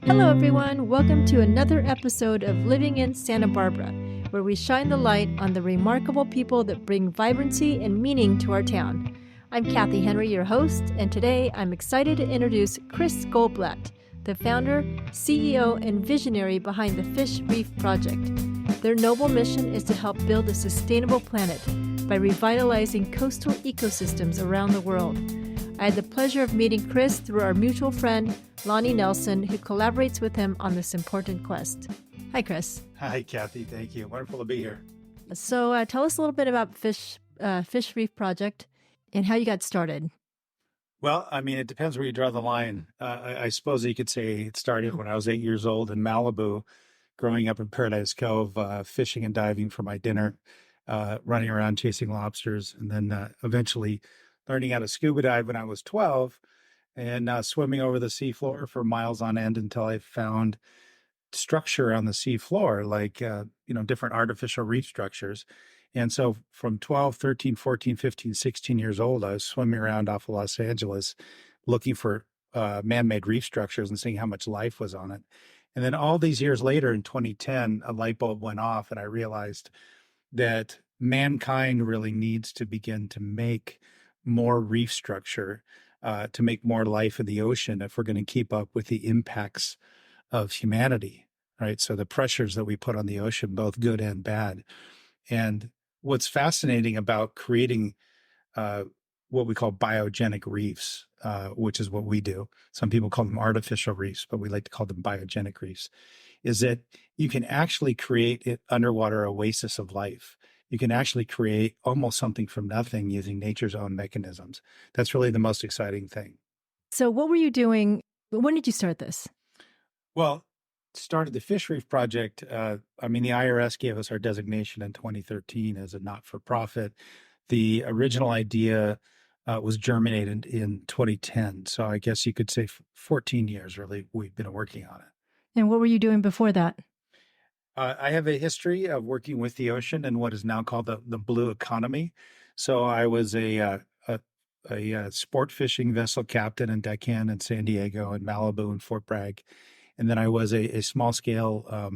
Hello, everyone. Welcome to another episode of Living in Santa Barbara, where we shine the light on the remarkable people that bring vibrancy and meaning to our town. I'm Kathy Henry, your host, and today I'm excited to introduce Chris Goldblatt, the founder, CEO, and visionary behind the Fish Reef Project. Their noble mission is to help build a sustainable planet by revitalizing coastal ecosystems around the world. I had the pleasure of meeting Chris through our mutual friend, Lonnie Nelson, who collaborates with him on this important quest. Hi, Chris. Hi, Kathy. Thank you. Wonderful to be here. So tell us a little bit about Fish Reef Project and how you got started. Well, I mean, it depends where you draw the line. I suppose you could say it started when I was 8 years old in Malibu, growing up in Paradise Cove, fishing and diving for my dinner, running around chasing lobsters, and then eventually learning how to scuba dive when I was 12 and swimming over the seafloor for miles on end until I found structure on the seafloor, like, different artificial reef structures. And so from 12, 13, 14, 15, 16 years old, I was swimming around off of Los Angeles looking for man-made reef structures and seeing how much life was on it. And then all these years later in 2010, a light bulb went off and I realized that mankind really needs to begin to make more reef structure, to make more life in the ocean if we're going to keep up with the impacts of humanity, right? So the pressures that we put on the ocean, both good and bad. And what's fascinating about creating what we call biogenic reefs, which is what we do. Some people call them artificial reefs, but we like to call them biogenic reefs, is that you can actually create an underwater oasis of life. You can actually create almost something from nothing using nature's own mechanisms. That's really the most exciting thing. So what were you doing? When did you start this? Well, started the Fish Reef Project. The IRS gave us our designation in 2013 as a not-for-profit. The original idea was germinated in 2010. So I guess you could say 14 years, really, we've been working on it. And what were you doing before that? I have a history of working with the ocean and what is now called the blue economy. So I was a sport fishing vessel captain and deckhand in San Diego and Malibu and Fort Bragg. And then I was a small scale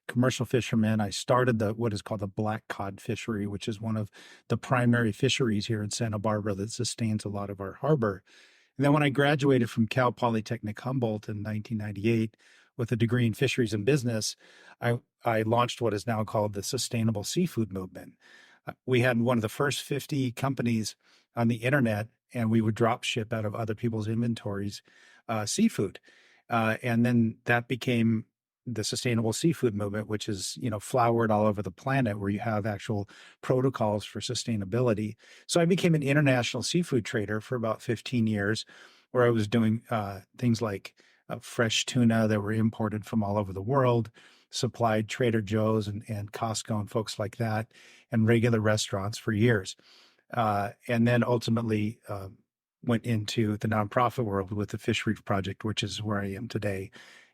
commercial fisherman. I started what is called the black cod fishery, which is one of the primary fisheries here in Santa Barbara that sustains a lot of our harbor. And then when I graduated from Cal Polytechnic Humboldt in 1998 with a degree in fisheries and business, I launched what is now called the sustainable seafood movement. We had one of the first 50 companies on the internet, and we would drop ship out of other people's inventories seafood. And then that became the sustainable seafood movement, which is, flowered all over the planet, where you have actual protocols for sustainability. So I became an international seafood trader for about 15 years, where I was doing things like fresh tuna that were imported from all over the world, supplied Trader Joe's and Costco and folks like that, and regular restaurants for years. And then ultimately went into the nonprofit world with the Fish Reef Project, which is where I am today.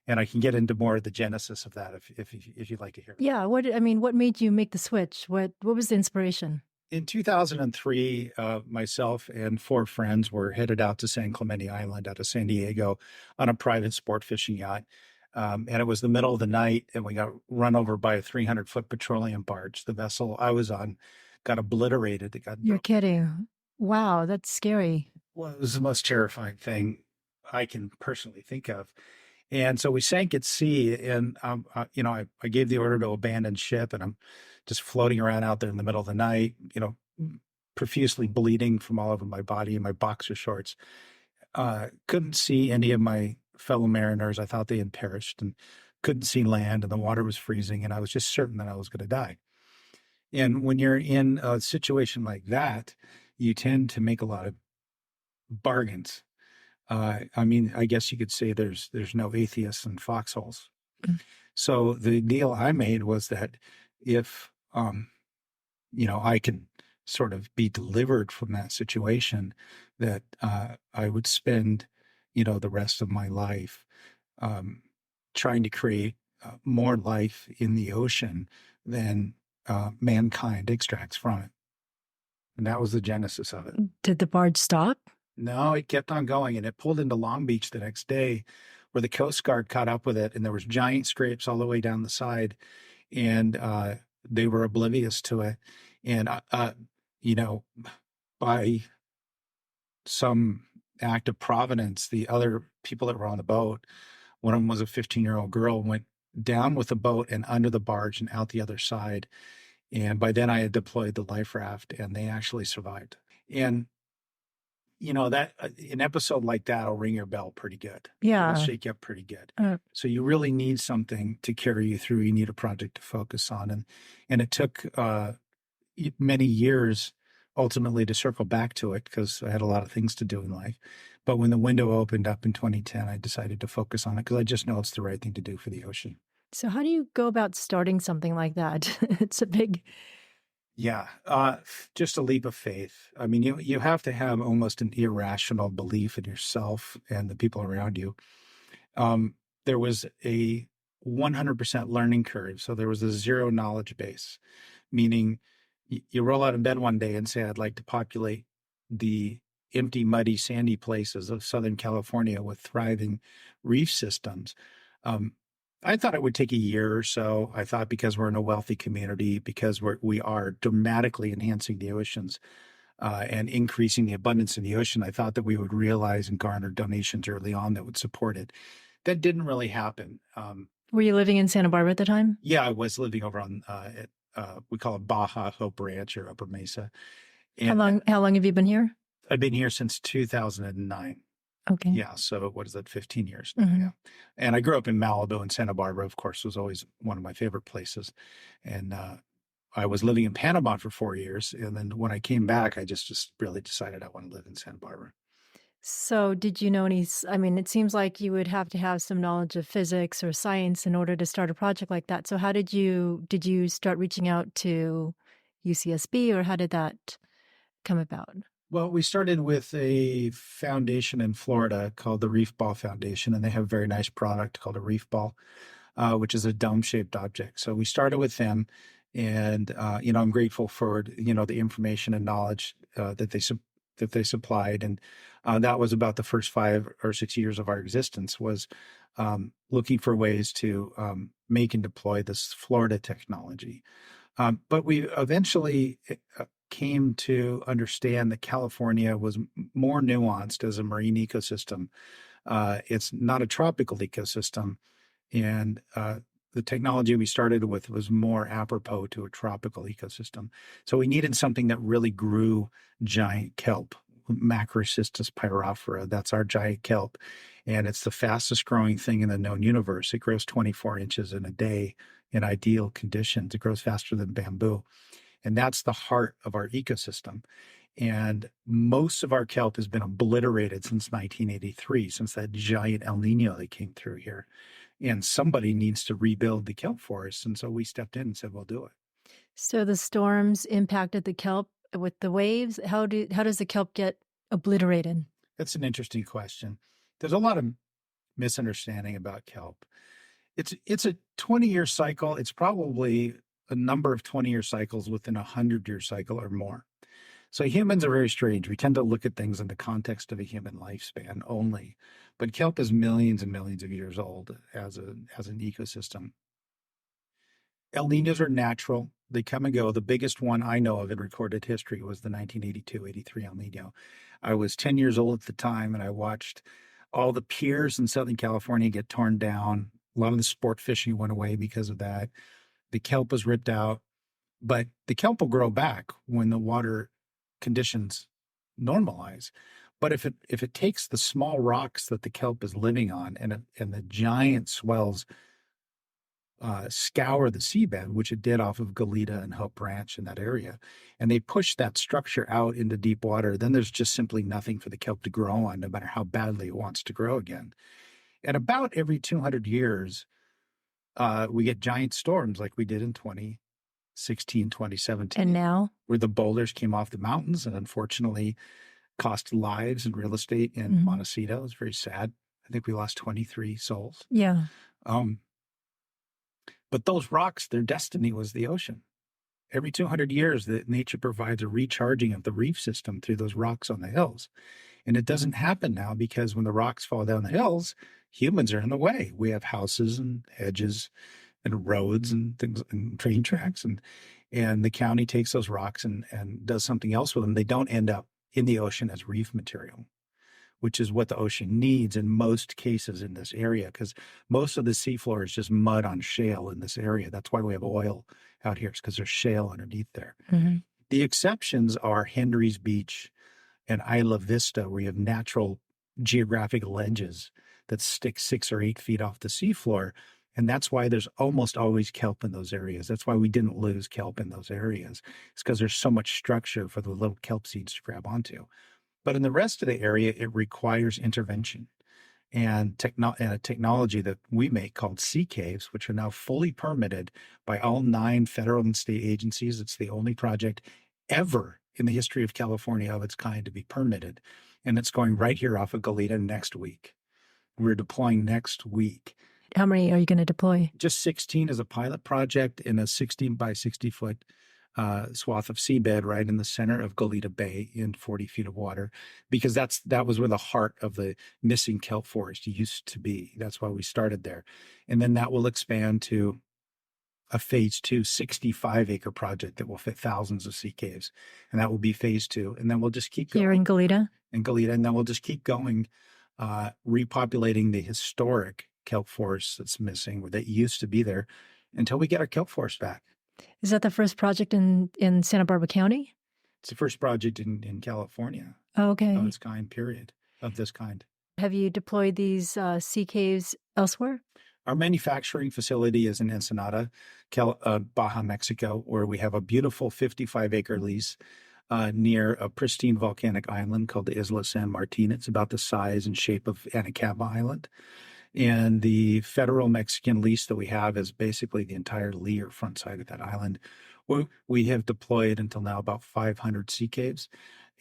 And I can get into more of the genesis of that if you'd like to hear. Yeah. What made you make the switch? What was the inspiration? In 2003, myself and 4 friends were headed out to San Clemente Island out of San Diego on a private sport fishing yacht. And it was the middle of the night, and we got run over by a 300-foot petroleum barge. The vessel I was on got obliterated. You're kidding. Wow, that's scary. Well, it was the most terrifying thing I can personally think of. And so we sank at sea, and I gave the order to abandon ship, and I'm just floating around out there in the middle of the night, profusely bleeding from all over my body in my boxer shorts. Couldn't see any of my fellow mariners. I thought they had perished, and couldn't see land, and the water was freezing, and I was just certain that I was going to die. And when you're in a situation like that, you tend to make a lot of bargains. I guess you could say there's no atheists in foxholes. So the deal I made was that if, I could sort of be delivered from that situation, that I would spend, the rest of my life trying to create more life in the ocean than mankind extracts from it. And that was the genesis of it. Did the barge stop? No, it kept on going, and it pulled into Long Beach the next day where the Coast Guard caught up with it, and there was giant scrapes all the way down the side, and they were oblivious to it. And you know, by some act of providence, the other people that were on the boat, one of them was a 15-year-old girl, went down with the boat and under the barge and out the other side. And by then I had deployed the life raft, and they actually survived. And that an episode like that will ring your bell pretty good. Yeah. It'll shake you up pretty good. So you really need something to carry you through. You need a project to focus on. And it took many years ultimately to circle back to it, because I had a lot of things to do in life. But when the window opened up in 2010, I decided to focus on it because I just know it's the right thing to do for the ocean. So how do you go about starting something like that? It's a big... Yeah, just a leap of faith. I mean, you have to have almost an irrational belief in yourself and the people around you. There was a 100% learning curve. So there was a zero knowledge base, meaning you roll out of bed one day and say, I'd like to populate the empty, muddy, sandy places of Southern California with thriving reef systems. I thought it would take a year or so. I thought because we're in a wealthy community, because we are dramatically enhancing the oceans and increasing the abundance in the ocean, I thought that we would realize and garner donations early on that would support it. That didn't really happen. Were you living in Santa Barbara at the time? Yeah, I was living over on, we call it Baja Hope Ranch or Upper Mesa. And how long have you been here? I've been here since 2009. Okay. Yeah. So what is that? 15 years now. Mm-hmm. Yeah. And I grew up in Malibu, and Santa Barbara, of course, was always one of my favorite places. And I was living in Panama for 4 years. And then when I came back, I just really decided I want to live in Santa Barbara. So did you know it seems like you would have to have some knowledge of physics or science in order to start a project like that. So how did you start reaching out to UCSB, or how did that come about? Well, we started with a foundation in Florida called the Reef Ball Foundation, and they have a very nice product called a reef ball, which is a dome-shaped object. So we started with them, and I'm grateful for the information and knowledge that they supplied, and that was about the first 5 or 6 years of our existence, was looking for ways to make and deploy this Florida technology. But we eventually came to understand that California was more nuanced as a marine ecosystem. It's not a tropical ecosystem. And the technology we started with was more apropos to a tropical ecosystem. So we needed something that really grew giant kelp, Macrocystis pyrophora. That's our giant kelp. And it's the fastest growing thing in the known universe. It grows 24 inches in a day in ideal conditions. It grows faster than bamboo. And that's the heart of our ecosystem. And most of our kelp has been obliterated since 1983, since that giant El Nino that came through here. And somebody needs to rebuild the kelp forest. And so we stepped in and said, we'll do it. So the storms impacted the kelp with the waves. How does the kelp get obliterated? That's an interesting question. There's a lot of misunderstanding about kelp. It's a 20-year cycle. It's probably a number of 20-year cycles within a 100-year cycle or more. So humans are very strange. We tend to look at things in the context of a human lifespan only, but kelp is millions and millions of years old as an ecosystem. El Ninos are natural. They come and go. The biggest one I know of in recorded history was the 1982-83 El Nino. I was 10 years old at the time, and I watched all the piers in Southern California get torn down. A lot of the sport fishing went away because of that. The kelp was ripped out, but the kelp will grow back when the water conditions normalize. But if it takes the small rocks that the kelp is living on and the giant swells scour the seabed, which it did off of Goleta and Hope Ranch in that area, and they push that structure out into deep water, then there's just simply nothing for the kelp to grow on, no matter how badly it wants to grow again. And about every 200 years, we get giant storms like we did in 2016, 2017. And now? Where the boulders came off the mountains and unfortunately cost lives and real estate in Montecito. It was very sad. I think we lost 23 souls. Yeah. But those rocks, their destiny was the ocean. Every 200 years, nature provides a recharging of the reef system through those rocks on the hills. And it doesn't happen now because when the rocks fall down the hills, humans are in the way. We have houses and hedges and roads and things and train tracks, and the county takes those rocks and does something else with them. They don't end up in the ocean as reef material, which is what the ocean needs in most cases in this area, because most of the seafloor is just mud on shale in this area. That's why we have oil out here, it's because there's shale underneath there. Mm-hmm. The exceptions are Henry's Beach and Isla Vista, where you have natural geographic ledges that stick 6 or 8 feet off the seafloor. And that's why there's almost always kelp in those areas. That's why we didn't lose kelp in those areas. It's because there's so much structure for the little kelp seeds to grab onto. But in the rest of the area, it requires intervention and a technology that we make called sea caves, which are now fully permitted by all 9 federal and state agencies. It's the only project ever in the history of California of its kind to be permitted. And it's going right here off of Goleta next week. We're deploying next week. How many are you going to deploy? Just 16 as a pilot project in a 16 by 60 foot swath of seabed right in the center of Goleta Bay in 40 feet of water, because that was where the heart of the missing kelp forest used to be. That's why we started there. And then that will expand to a phase 2 65-acre project that will fit thousands of sea caves. And that will be phase 2. And then we'll just keep going. Here in Goleta? In Goleta. And then we'll just keep going, repopulating the historic kelp forest that's missing, that used to be there, until we get our kelp forest back. Is that the first project in Santa Barbara County? It's the first project in California. Oh, okay. Of its kind, period, of this kind. Have you deployed these sea caves elsewhere? Our manufacturing facility is in Ensenada, Baja, Mexico, where we have a beautiful 55-acre lease near a pristine volcanic island called the Isla San Martin. It's about the size and shape of Anacapa Island. And the federal Mexican lease that we have is basically the entire lee or front side of that island. We have deployed until now about 500 sea caves,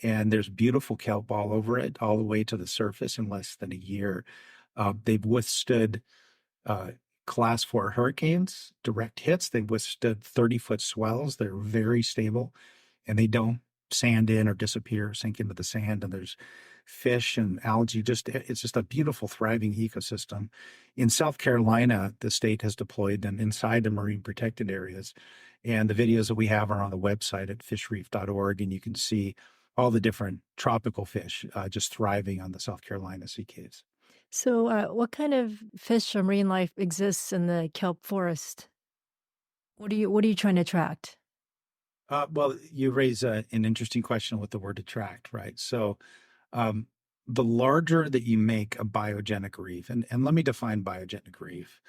and there's beautiful kelp all over it, all the way to the surface in less than a year. They've withstood class 4 hurricanes, direct hits. They've withstood 30-foot swells. They're very stable, and they don't sand in or disappear, sink into the sand. And there's fish and algae. It's just a beautiful, thriving ecosystem. In South Carolina, the state has deployed them inside the marine protected areas. And the videos that we have are on the website at fishreef.org, and you can see all the different tropical fish just thriving on the South Carolina sea caves. So what kind of fish or marine life exists in the kelp forest? What are you trying to attract? Well, you raise an interesting question with the word attract, right? So the larger that you make a biogenic reef, and let me define biogenic reef.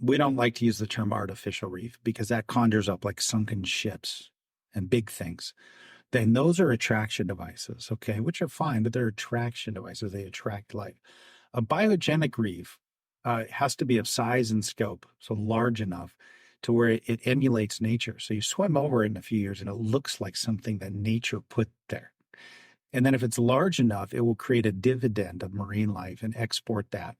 We don't like to use the term artificial reef because that conjures up like sunken ships and big things. Then those are attraction devices, okay, which are fine, but they're attraction devices. They attract life. A biogenic reef has to be of size and scope, so large enough to where it emulates nature. So you swim over it in a few years and it looks like something that nature put there. And then if it's large enough, it will create a dividend of marine life and export that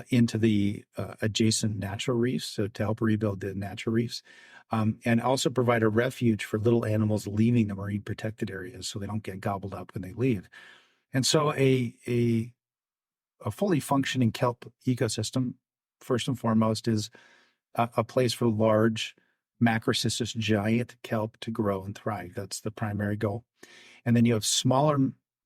into the adjacent natural reefs, so to help rebuild the natural reefs, and also provide a refuge for little animals leaving the marine protected areas so they don't get gobbled up when they leave. And so a fully functioning kelp ecosystem, first and foremost, is a place for large macrocystis giant kelp to grow and thrive. That's the primary goal. And then you have smaller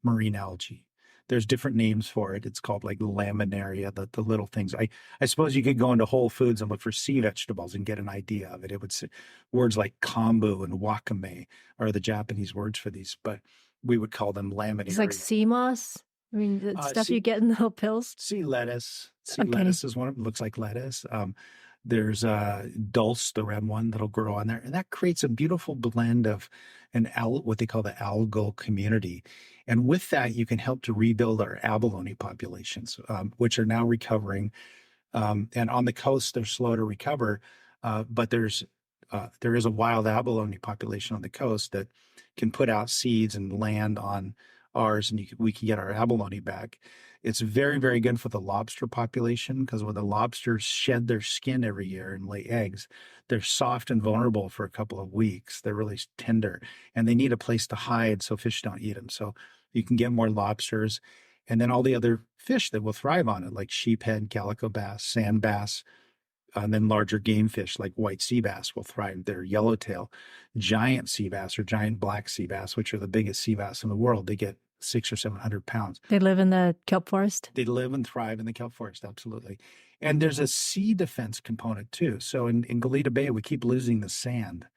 marine algae. There's different names for it. It's called like laminaria, the little things. I suppose you could go into Whole Foods and look for sea vegetables and get an idea of it. It would say words like kombu and wakame are the Japanese words for these, but we would call them laminaria. It's like sea moss? I mean, the stuff you get in the little pills? Sea lettuce. Lettuce is one of them. Looks like lettuce. There's dulse, the red one, that'll grow on there. And that creates a beautiful blend of what they call the algal community. And with that, you can help to rebuild our abalone populations, which are now recovering. And on the coast, they're slow to recover. But there is a wild abalone population on the coast that can put out seeds and land on ours, and we can get our abalone back. It's very, very good for the lobster population because when the lobsters shed their skin every year and lay eggs, they're soft and vulnerable for a couple of weeks. They're really tender and they need a place to hide so fish don't eat them. So you can get more lobsters and then all the other fish that will thrive on it, like sheephead, calico bass, sand bass, and then larger game fish like white sea bass will thrive there, yellowtail, giant sea bass or giant black sea bass, which are the biggest sea bass in the world. They get 600 or 700 pounds. They live in the kelp forest? They live and thrive in the kelp forest, absolutely. And there's a sea defense component too. So in Goleta Bay, we keep losing the sand.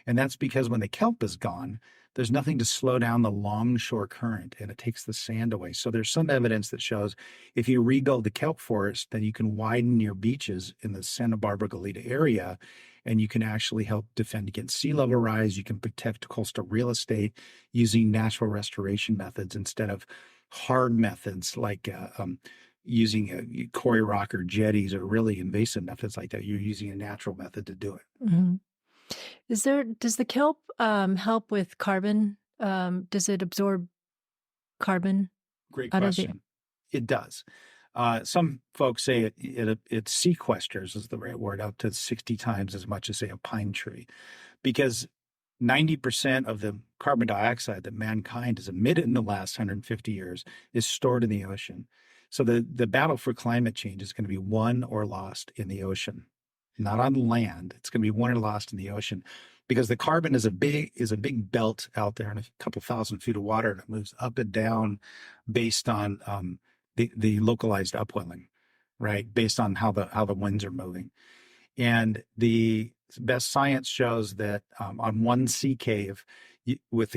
And that's because when the kelp is gone, there's nothing to slow down the longshore current and it takes the sand away. So there's some evidence that shows if you rebuild the kelp forest, then you can widen your beaches in the Santa Barbara Goleta area and you can actually help defend against sea level rise. You can protect coastal real estate using natural restoration methods instead of hard methods like using a quarry rock or jetties or really invasive methods like that. You're using a natural method to do it. Mm-hmm. Does the kelp help with carbon? Does it absorb carbon? Great question. It does. Some folks say it sequesters is the right word, up to 60 times as much as, say, a pine tree, because 90% of the carbon dioxide that mankind has emitted in the last 150 years is stored in the ocean. So the battle for climate change is going to be won or lost in the ocean, not on land. It's going to be won or lost in the ocean because the carbon is a big belt out there in a couple thousand feet of water and it moves up and down based on the localized upwelling, right? Based on how the winds are moving. And the best science shows that on one sea cave, with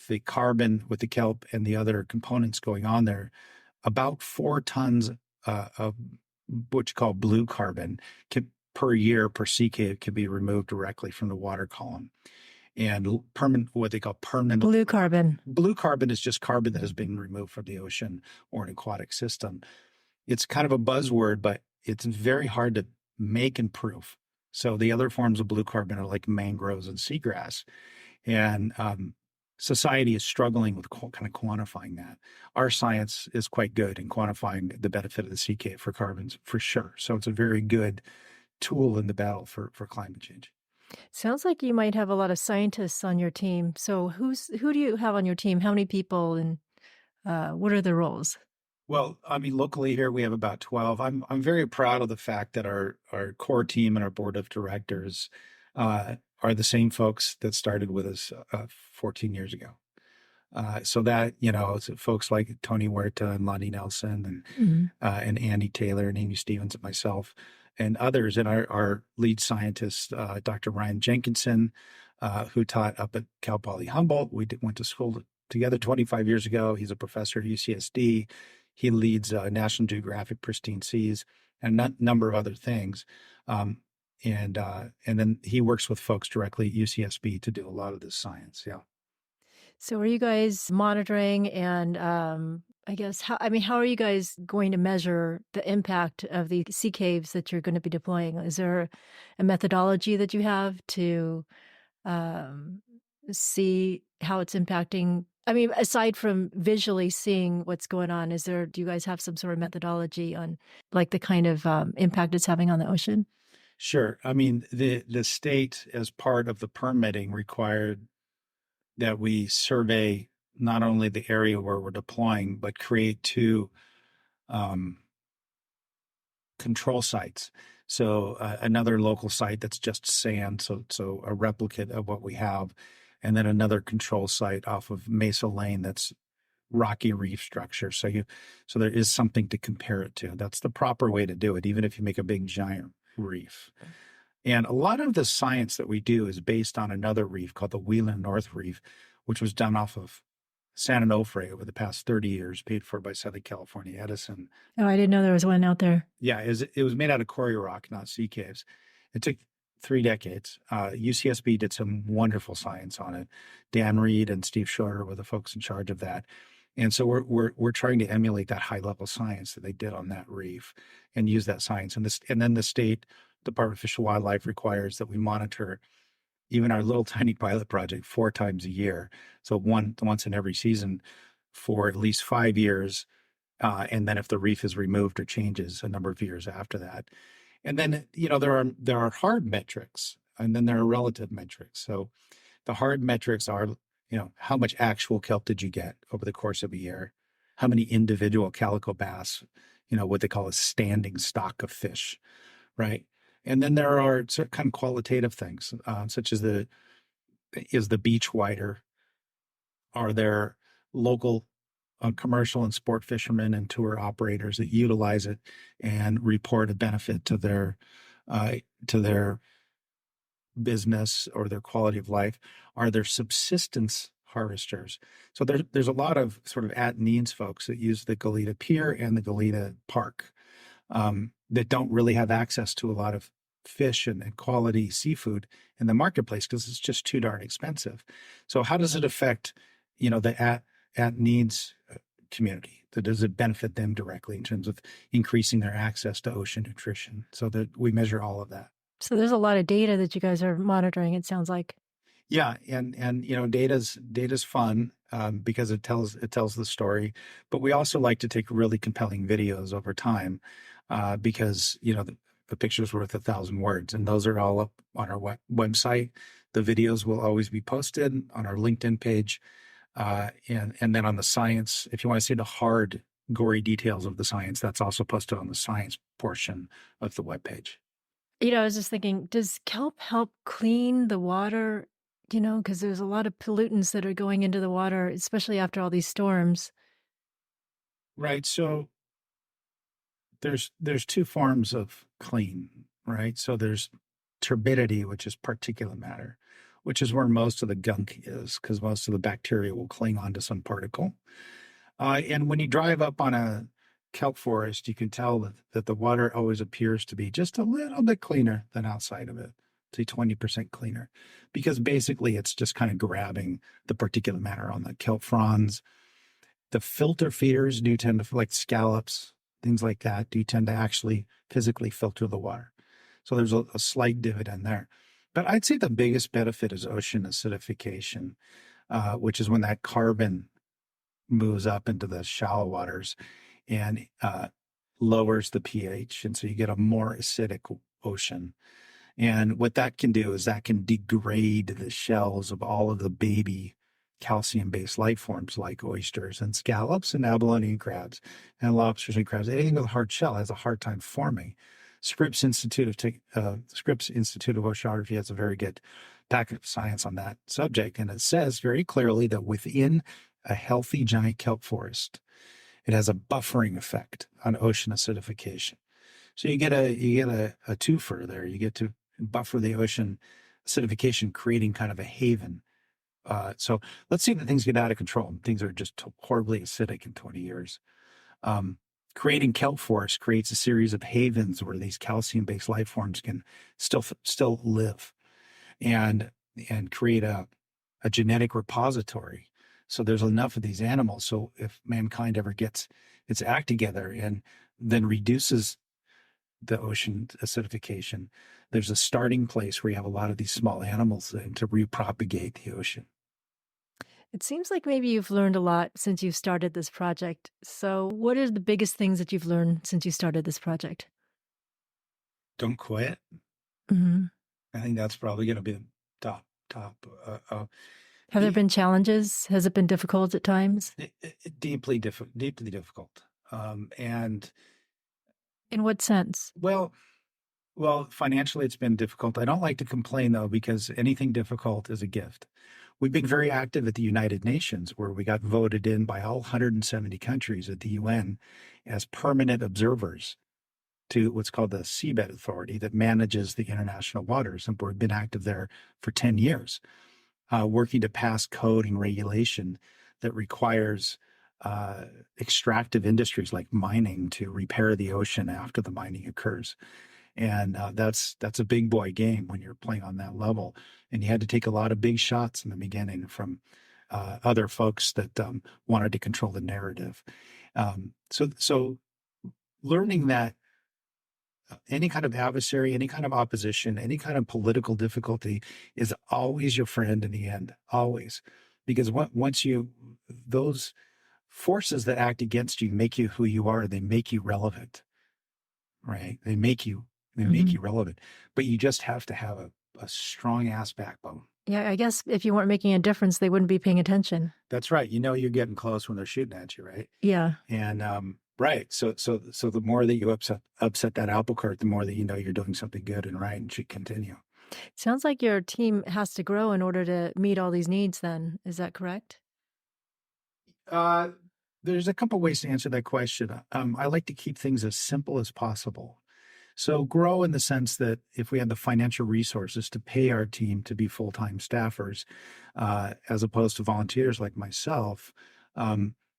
the carbon, with the kelp and the other components going on there, about 4 tons of what you call blue carbon per year per sea cave can be removed directly from the water column. And what they call permanent blue carbon. Blue carbon is just carbon that has been removed from the ocean or an aquatic system. It's kind of a buzzword, but it's very hard to make and prove. So the other forms of blue carbon are like mangroves and seagrass. And society is struggling with kind of quantifying that. Our science is quite good in quantifying the benefit of the sea cave for carbons, for sure. So it's a very good tool in the battle for climate change. Sounds like you might have a lot of scientists on your team. So who do you have on your team? How many people and what are their roles? Well, I mean, locally here we have about 12. I'm very proud of the fact that our core team and our board of directors are the same folks that started with us 14 years ago. So that, it's folks like Tony Huerta and Lonnie Nelson and Andy Taylor and Amy Stevens and myself and others. And our lead scientist, Dr. Ryan Jenkinson, who taught up at Cal Poly Humboldt. We went to school together 25 years ago. He's a professor at UCSD. He leads National Geographic Pristine Seas and a number of other things. And then he works with folks directly at UCSB to do a lot of this science. Yeah. So are you guys monitoring and I guess, how are you guys going to measure the impact of the sea caves that you're going to be deploying? Is there a methodology that you have to see how it's impacting? I mean, aside from visually seeing what's going on, do you guys have some sort of methodology on like the kind of impact it's having on the ocean? Sure. I mean, the state, as part of the permitting, required that we survey not only the area where we're deploying, but create 2 control sites. So another local site that's just sand, so a replicate of what we have, and then another control site off of Mesa Lane that's rocky reef structure. So there is something to compare it to. That's the proper way to do it, even if you make a big giant reef. And a lot of the science that we do is based on another reef called the Wheeler North Reef, which was done off of San Onofre over the past 30 years, paid for by Southern California Edison. Oh, I didn't know there was one out there. Yeah, it was made out of quarry rock, not sea caves. It took 3 decades. UCSB did some wonderful science on it. Dan Reed and Steve Schroeder were the folks in charge of that. And so we're trying to emulate that high level science that they did on that reef and use that science. And then the state Department of Fish and Wildlife requires that we monitor even our little tiny pilot project 4 times a year. So once in every season for at least 5 years And then if the reef is removed or changes a number of years after that. And then, there are hard metrics and then there are relative metrics. So the hard metrics are, how much actual kelp did you get over the course of a year? How many individual calico bass, what they call a standing stock of fish, right? And then there are certain kind of qualitative things, such as is the beach wider? Are there local commercial and sport fishermen and tour operators that utilize it and report a benefit uh, to their business or their quality of life? Are there subsistence harvesters? So there's a lot of sort of at-needs folks that use the Goleta Pier and the Goleta Park that don't really have access to a lot of fish and quality seafood in the marketplace because it's just too darn expensive. So how does it affect, the at-needs community? Does it benefit them directly in terms of increasing their access to ocean nutrition? So that we measure all of that. So there's a lot of data that you guys are monitoring, it sounds like. Yeah, and data's fun because it tells the story, but we also like to take really compelling videos over time because the picture's worth 1,000 words, and those are all up on our website. The videos will always be posted on our LinkedIn page, and then on the science. If you want to see the hard, gory details of the science, that's also posted on the science portion of the webpage. I was just thinking, does kelp help clean the water? Because there's a lot of pollutants that are going into the water, especially after all these storms. Right. So there's two forms of clean, right? So there's turbidity, which is particulate matter, which is where most of the gunk is, because most of the bacteria will cling onto some particle. And when you drive up on a kelp forest, you can tell that the water always appears to be just a little bit cleaner than outside of it, say 20% cleaner, because basically it's just kind of grabbing the particulate matter on the kelp fronds. The filter feeders do tend to, like scallops, things like that, do tend to actually physically filter the water. So there's a slight dividend there. But I'd say the biggest benefit is ocean acidification, which is when that carbon moves up into the shallow waters and lowers the pH. And so you get a more acidic ocean. And what that can do is that can degrade the shells of all of the baby calcium-based life forms like oysters and scallops and abalone crabs and lobsters and crabs. Anything with a hard shell has a hard time forming. Scripps Institute of Oceanography has a very good packet of science on that subject, and it says very clearly that within a healthy giant kelp forest, it has a buffering effect on ocean acidification. So you get a twofer there. You get to buffer the ocean acidification, creating kind of a haven. So let's say that things get out of control and things are just horribly acidic in 20 years. Creating kelp forest creates a series of havens where these calcium-based life forms can still live and create a genetic repository. So there's enough of these animals. So if mankind ever gets its act together and then reduces the ocean acidification, there's a starting place where you have a lot of these small animals to repropagate the ocean. It seems like maybe you've learned a lot since you've started this project. So what are the biggest things that you've learned since you started this project? Don't quit. Mm-hmm. I think that's probably going to be the top. Have there been challenges? Has it been difficult at times? Deeply difficult. And in what sense? Well, financially, it's been difficult. I don't like to complain, though, because anything difficult is a gift. We've been very active at the United Nations, where we got voted in by all 170 countries at the UN as permanent observers to what's called the Seabed Authority that manages the international waters. And we've been active there for 10 years, working to pass code and regulation that requires extractive industries like mining to repair the ocean after the mining occurs. And that's a big boy game when you're playing on that level. And you had to take a lot of big shots in the beginning from other folks that wanted to control the narrative. So learning that any kind of adversary, any kind of opposition, any kind of political difficulty is always your friend in the end, always. Because once those forces that act against you make you who you are. They make you relevant, right? They make you relevant, but you just have to have a strong ass backbone. Yeah, I guess if you weren't making a difference, they wouldn't be paying attention. That's right. You're getting close when they're shooting at you, right? Yeah. And right. So the more that you upset that apple cart, the more that you're doing something good and right and should continue. Sounds like your team has to grow in order to meet all these needs then. Is that correct? There's a couple ways to answer that question. I like to keep things as simple as possible. So grow in the sense that if we had the financial resources to pay our team to be full-time staffers, as opposed to volunteers like myself,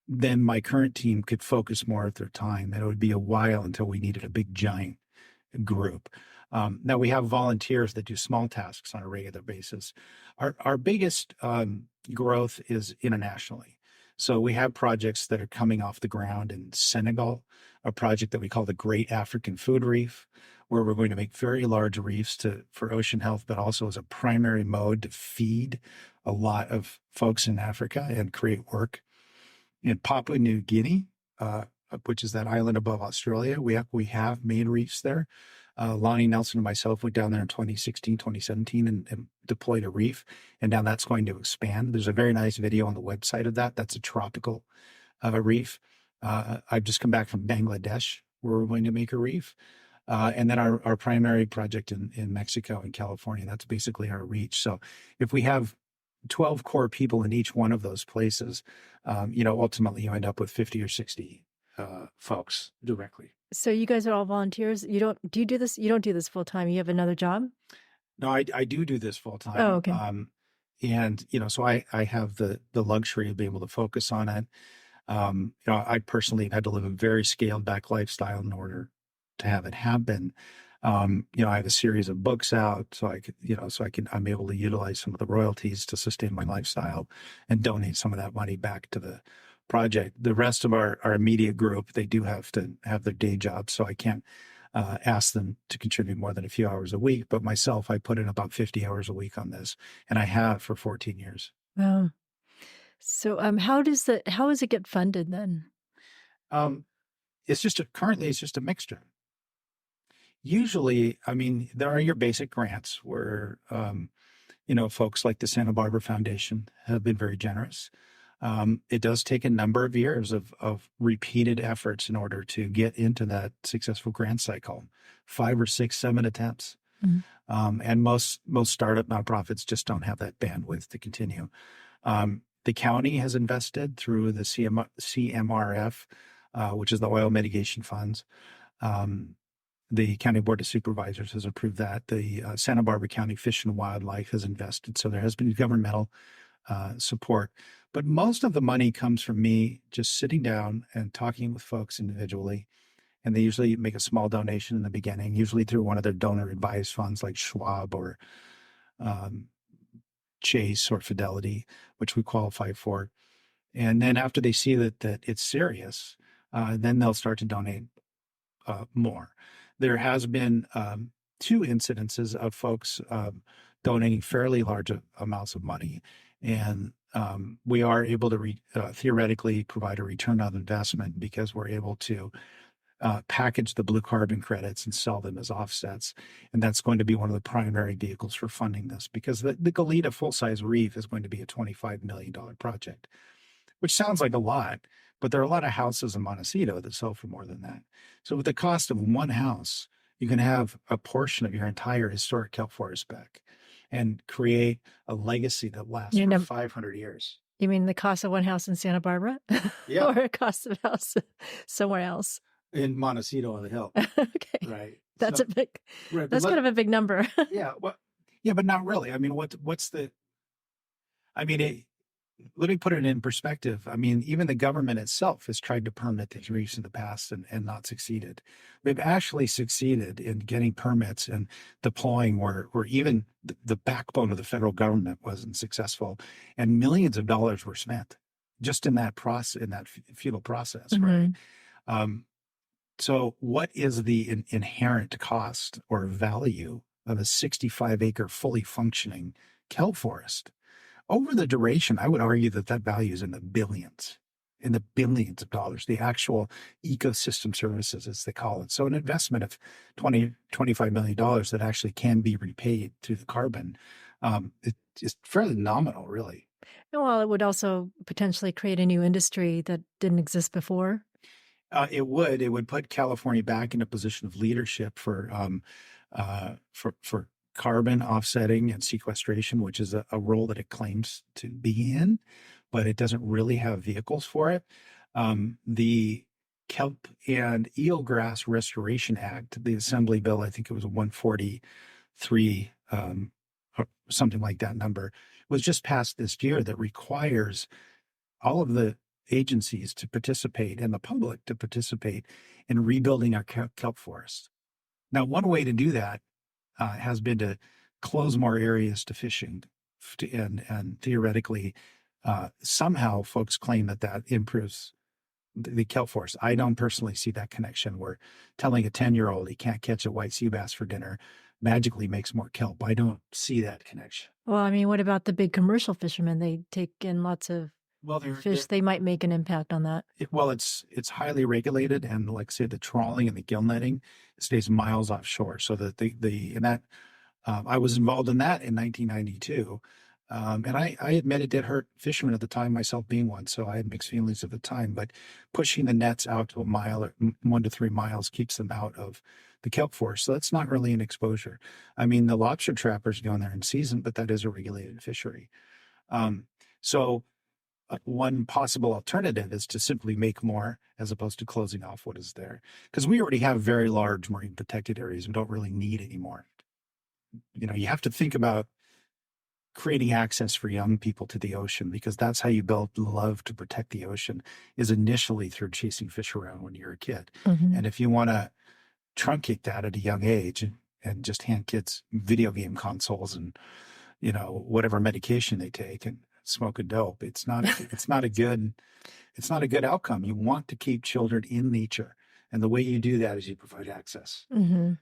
then my current team could focus more of their time. And it would be a while until we needed a big giant group. Now we have volunteers that do small tasks on a regular basis. Our biggest growth is internationally. So we have projects that are coming off the ground in Senegal, a project that we call the Great African Food Reef, where we're going to make very large reefs for ocean health, but also as a primary mode to feed a lot of folks in Africa and create work. In Papua New Guinea, which is that island above Australia, we have made reefs there. Lonnie Nelson and myself went down there in 2016, 2017 and deployed a reef. And now that's going to expand. There's a very nice video on the website of that. That's a tropical reef. I've just come back from Bangladesh, where we're going to make a reef. And then our primary project in Mexico and California, that's basically our reach. So if we have 12 core people in each one of those places, ultimately you end up with 50 or 60 folks directly. So you guys are all volunteers. Do you do this? You don't do this full time. You have another job? No, I do this full time. Oh, okay. And so I have the luxury of being able to focus on it. I personally have had to live a very scaled back lifestyle in order to have it happen. I have a series of books out, so I'm able to utilize some of the royalties to sustain my lifestyle and donate some of that money back to the project. The rest of our immediate group, they do have to have their day jobs, so I can't ask them to contribute more than a few hours a week. But myself, I put in about 50 hours a week on this, and I have for 14 years. Wow. So how does it get funded then? Currently it's just a mixture. Usually, there are your basic grants where, folks like the Santa Barbara Foundation have been very generous. It does take a number of years of repeated efforts in order to get into that successful grant cycle, 5 or 6, 7 attempts. Mm-hmm. And most startup nonprofits just don't have that bandwidth to continue. The county has invested through the CMRF, which is the Oil Mitigation Funds. The County Board of Supervisors has approved that. The Santa Barbara County Fish and Wildlife has invested. So there has been governmental support. But most of the money comes from me just sitting down and talking with folks individually. And they usually make a small donation in the beginning, usually through one of their donor advised funds like Schwab or Chase or Fidelity, which we qualify for. And then after they see that it's serious, then they'll start to donate more. There has been 2 incidences of folks donating fairly large amounts of money. And we are able to theoretically provide a return on investment because we're able to package the blue carbon credits and sell them as offsets. And that's going to be one of the primary vehicles for funding this, because the Goleta full-size reef is going to be a $25 million project, which sounds like a lot, but there are a lot of houses in Montecito that sell for more than that. So with the cost of one house, you can have a portion of your entire historic kelp forest back and create a legacy that lasts for 500 years. You mean the cost of one house in Santa Barbara? Yeah. Or a cost of a house somewhere else? In Montecito on the Hill. Okay. Right. That's kind of a big number. Yeah. Well, yeah, but not really. Let me put it in perspective. Even the government itself has tried to permit these reefs in the past and not succeeded. They've actually succeeded in getting permits and deploying where even the backbone of the federal government wasn't successful, and millions of dollars were spent just in that process, in that futile process, Mm-hmm. right? So what is the inherent cost or value of a 65-acre fully functioning kelp forest? Over the duration, I would argue that value is in the billions. in the billions of dollars, the actual ecosystem services, as they call it. So an investment of $25 million that actually can be repaid through the carbon, it is fairly nominal, really. Well, it would also potentially create a new industry that didn't exist before. It would put California back in a position of leadership for carbon offsetting and sequestration, which is a role that it claims to be in, but it doesn't really have vehicles for it. The Kelp and Eelgrass Restoration Act, the Assembly Bill, I think it was 143, or something like that number, was just passed this year, that requires all of the agencies to participate and the public to participate in rebuilding our kelp forests. Now, one way to do that has been to close more areas to fishing, and theoretically, somehow folks claim that improves the kelp forest. I don't personally see that connection. Where telling a 10-year-old he can't catch a white sea bass for dinner magically makes more kelp. I don't see that connection. Well, I mean, what about the big commercial fishermen? They take in lots of fish. They might make an impact on that. It's highly regulated, and like say the trawling and the gill netting stays miles offshore. So that I was involved in that in 1992, and I admit it did hurt fishermen at the time, myself being one. So I had mixed feelings at the time. But pushing the nets out to a mile or 1 to 3 miles keeps them out of the kelp forest. So that's not really an exposure. I mean, the lobster trappers go in there in season, but that is a regulated fishery. So one possible alternative is to simply make more as opposed to closing off what is there. Because we already have very large marine protected areas. We don't really need any more. You have to think about creating access for young people to the ocean, because that's how you build love to protect the ocean, is initially through chasing fish around when you're a kid. Mm-hmm. And if you want to truncate that at a young age and just hand kids video game consoles and, whatever medication they take and smoke a dope, it's not a good outcome. You want to keep children in nature. And the way you do that is you provide access. Mm-hmm.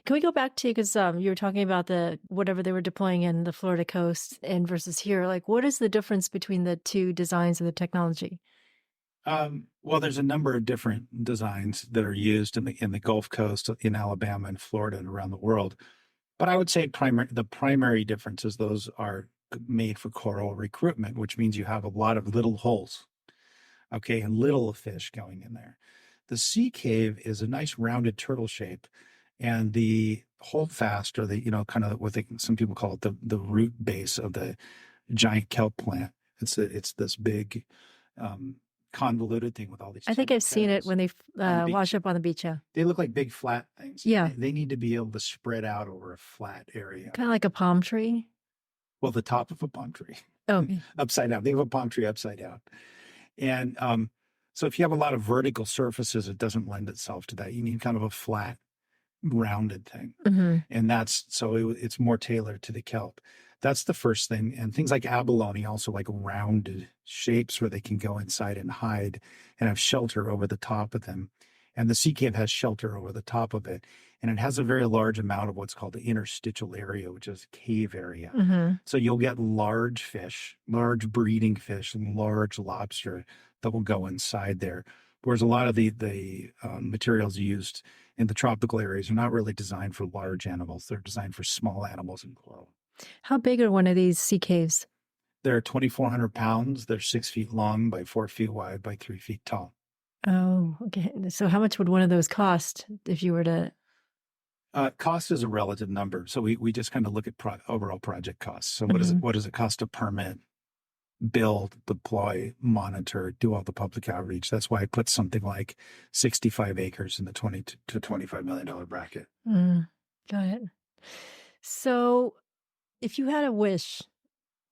Can we go back to, because you were talking about whatever they were deploying in the Florida coast and versus here, like what is the difference between the two designs of the technology? Well, there's a number of different designs that are used in the Gulf Coast, in Alabama and Florida and around the world. But I would say the primary difference is those are made for coral recruitment, which means you have a lot of little holes, okay, and little fish going in there. The sea cave is a nice rounded turtle shape, and the holdfast, or the kind of what some people call it the root base of the giant kelp plant. It's this big convoluted thing with all these. I think I've seen it when they wash up on the beach. Yeah, they look like big flat things. Yeah, they need to be able to spread out over a flat area, kind of like a palm tree. Well, the top of a palm tree. Oh, upside down. They have a palm tree upside down, and so if you have a lot of vertical surfaces, it doesn't lend itself to that. You need kind of a flat, rounded thing. Mm-hmm. And it's more tailored to the kelp. That's the first thing. And things like abalone also like rounded shapes where they can go inside and hide and have shelter over the top of them. And the sea cave has shelter over the top of it. And it has a very large amount of what's called the interstitial area, which is cave area. Mm-hmm. So you'll get large fish, large breeding fish, and large lobster that will go inside there. Whereas a lot of the materials used in the tropical areas are not really designed for large animals. They're designed for small animals and coral. How big are one of these sea caves? They're 2,400 pounds. They're 6 feet long by 4 feet wide by 3 feet tall. Oh, okay. So how much would one of those cost if you were to? Cost is a relative number. So we just kind of look at overall project costs. So what does it cost to permit, build, deploy, monitor, do all the public outreach? That's why I put something like 65 acres in the $20 to $25 million bracket. Got it. So if you had a wish,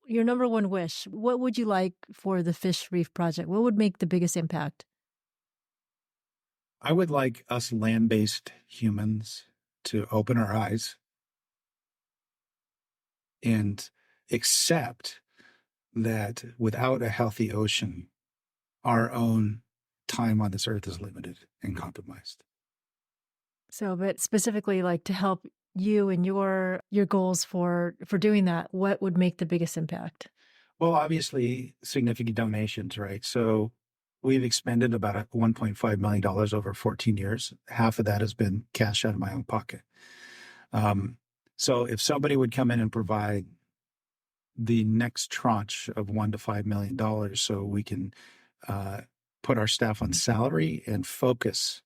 your number one wish, what would you like for the Fish Reef Project? What would make the biggest impact? I would like us land-based humans to open our eyes and accept that without a healthy ocean, our own time on this earth is limited and compromised. So, but specifically, like to help you and your goals for doing that, what would make the biggest impact? Well, obviously, significant donations, right? So We've expended about $1.5 million over 14 years. Half of that has been cash out of my own pocket. So if somebody would come in and provide the next tranche of $1 to $5 million so we can put our staff on salary and focus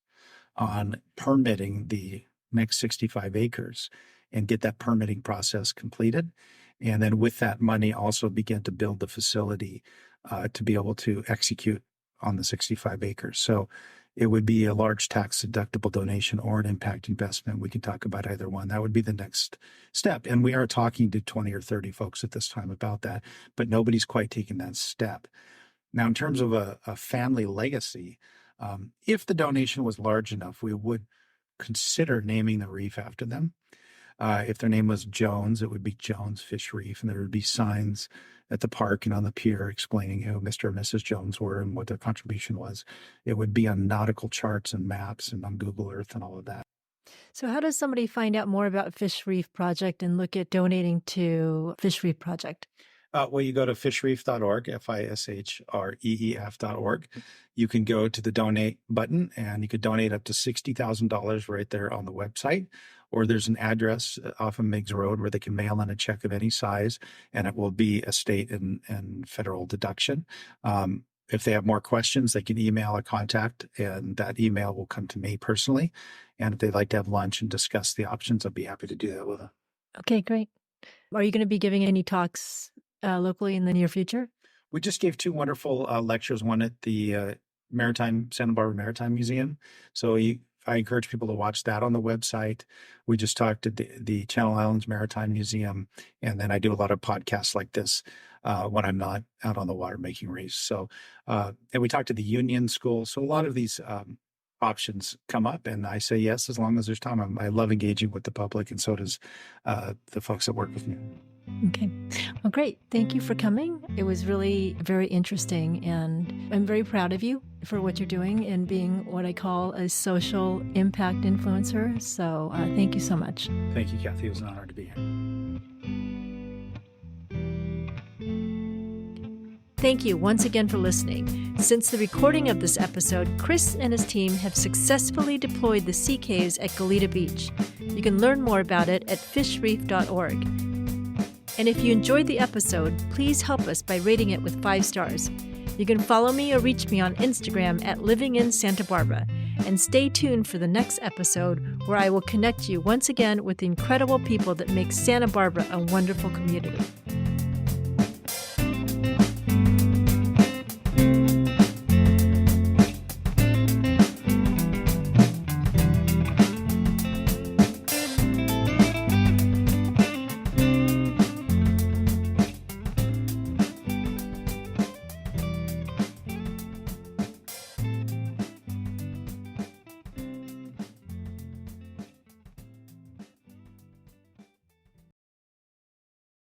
on permitting the next 65 acres and get that permitting process completed. And then with that money, also begin to build the facility to be able to execute on the 65 acres. So it would be a large tax deductible donation or an impact investment. We can talk about either one. That would be the next step. And we are talking to 20 or 30 folks at this time about that, but nobody's quite taken that step. Now, in terms of a family legacy, if the donation was large enough, we would consider naming the reef after them. If their name was Jones, it would be Jones Fish Reef, and there would be signs at the park and on the pier explaining who Mr. and Mrs. Jones were and what their contribution was. It would be on nautical charts and maps and on Google Earth and all of that. So how does somebody find out more about Fish Reef Project and look at donating to Fish Reef Project? Well, you go to fishreef.org, FISHREEF.org. You can go to the donate button and you could donate up to $60,000 right there on the website. Or there's an address off of Meigs Road where they can mail in a check of any size, and it will be a state and federal deduction. If they have more questions, they can email a contact, and that email will come to me personally. And if they'd like to have lunch and discuss the options, I'd be happy to do that with them. Okay, great. Are you going to be giving any talks locally in the near future? We just gave two wonderful lectures, one at the Santa Barbara Maritime Museum. So I encourage people to watch that on the website. We just talked at the Channel Islands Maritime Museum, and then I do a lot of podcasts like this when I'm not out on the water making reefs. So, and we talked to the Union School. So a lot of these options come up, and I say yes as long as there's time. I love engaging with the public, and so does the folks that work with me. Okay. Well, great. Thank you for coming. It was really very interesting, and I'm very proud of you for what you're doing and being what I call a social impact influencer. So thank you so much. Thank you, Kathy. It was an honor to be here. Thank you once again for listening. Since the recording of this episode, Chris and his team have successfully deployed the sea caves at Goleta Beach. You can learn more about it at fishreef.org. And if you enjoyed the episode, please help us by rating it with 5 stars. You can follow me or reach me on Instagram at Living in Santa Barbara. And stay tuned for the next episode where I will connect you once again with the incredible people that make Santa Barbara a wonderful community.